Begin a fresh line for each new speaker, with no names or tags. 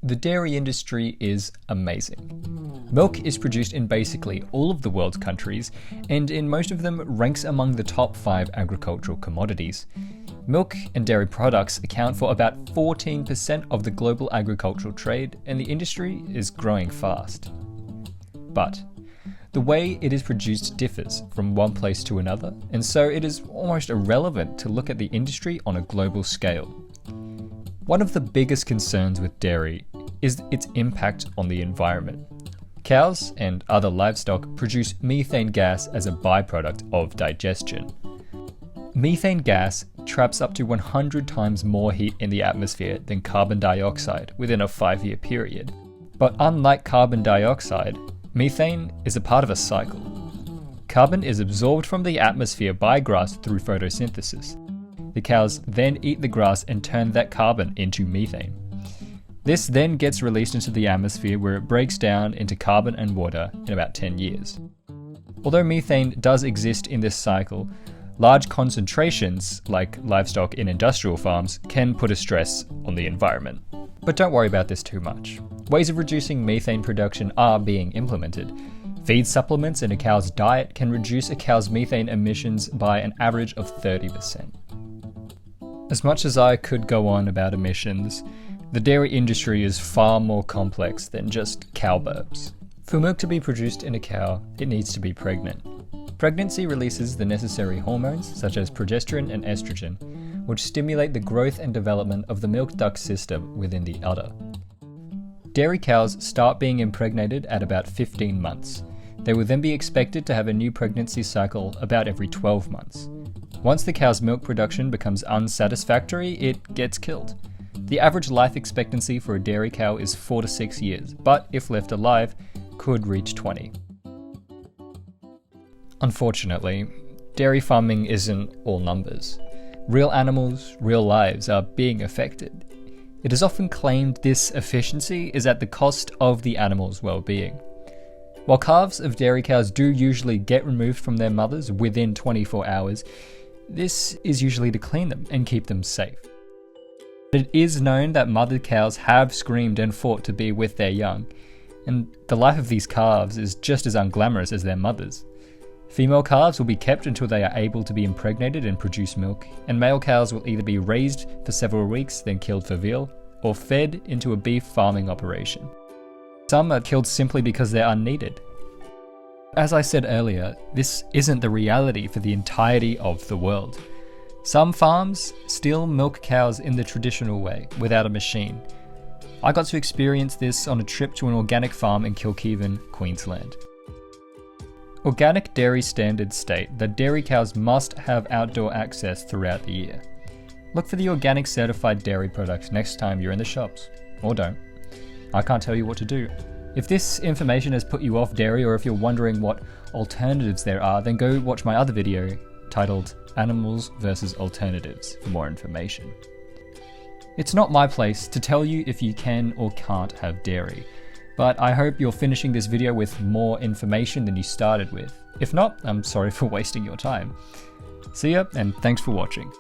The dairy industry is amazing. Milk is produced in basically all of the world's countries, and in most of them ranks among the top 5 agricultural commodities. Milk and dairy products account for about 14% of the global agricultural trade, and the industry is growing fast. But the way it is produced differs from one place to another, and so it is almost irrelevant to look at the industry on a global scale. One of the biggest concerns with dairy is its impact on the environment. Cows and other livestock produce methane gas as a byproduct of digestion. Methane gas traps up to 100 times more heat in the atmosphere than carbon dioxide within a 5-year period. But unlike carbon dioxide, methane is a part of a cycle. Carbon is absorbed from the atmosphere by grass through photosynthesis. The cows then eat the grass and turn that carbon into methane. This then gets released into the atmosphere where it breaks down into carbon and water in about 10 years. Although methane does exist in this cycle, large concentrations, like livestock in industrial farms, can put a stress on the environment. But don't worry about this too much. Ways of reducing methane production are being implemented. Feed supplements in a cow's diet can reduce a cow's methane emissions by an average of 30%. As much as I could go on about emissions, the dairy industry is far more complex than just cow burps. For milk to be produced in a cow, it needs to be pregnant. Pregnancy releases the necessary hormones, such as progesterone and estrogen, which stimulate the growth and development of the milk duct system within the udder. Dairy cows start being impregnated at about 15 months. They will then be expected to have a new pregnancy cycle about every 12 months. Once the cow's milk production becomes unsatisfactory, it gets killed. The average life expectancy for a dairy cow is 4 to 6 years, but if left alive, could reach 20. Unfortunately, dairy farming isn't all numbers. Real animals, real lives are being affected. It is often claimed this efficiency is at the cost of the animal's well-being. While calves of dairy cows do usually get removed from their mothers within 24 hours, this is usually to clean them and keep them safe. It is known that mother cows have screamed and fought to be with their young, and the life of these calves is just as unglamorous as their mothers. Female calves will be kept until they are able to be impregnated and produce milk, and male cows will either be raised for several weeks, then killed for veal, or fed into a beef farming operation. Some are killed simply because they are unneeded. As I said earlier, this isn't the reality for the entirety of the world. Some farms still milk cows in the traditional way, without a machine. I got to experience this on a trip to an organic farm in Kilkivan, Queensland. Organic dairy standards state that dairy cows must have outdoor access throughout the year. Look for the organic certified dairy products next time you're in the shops, or don't. I can't tell you what to do. If this information has put you off dairy, or if you're wondering what alternatives there are, then go watch my other video titled Animals vs. Alternatives for more information. It's not my place to tell you if you can or can't have dairy, but I hope you're finishing this video with more information than you started with. If not, I'm sorry for wasting your time. See ya, and thanks for watching.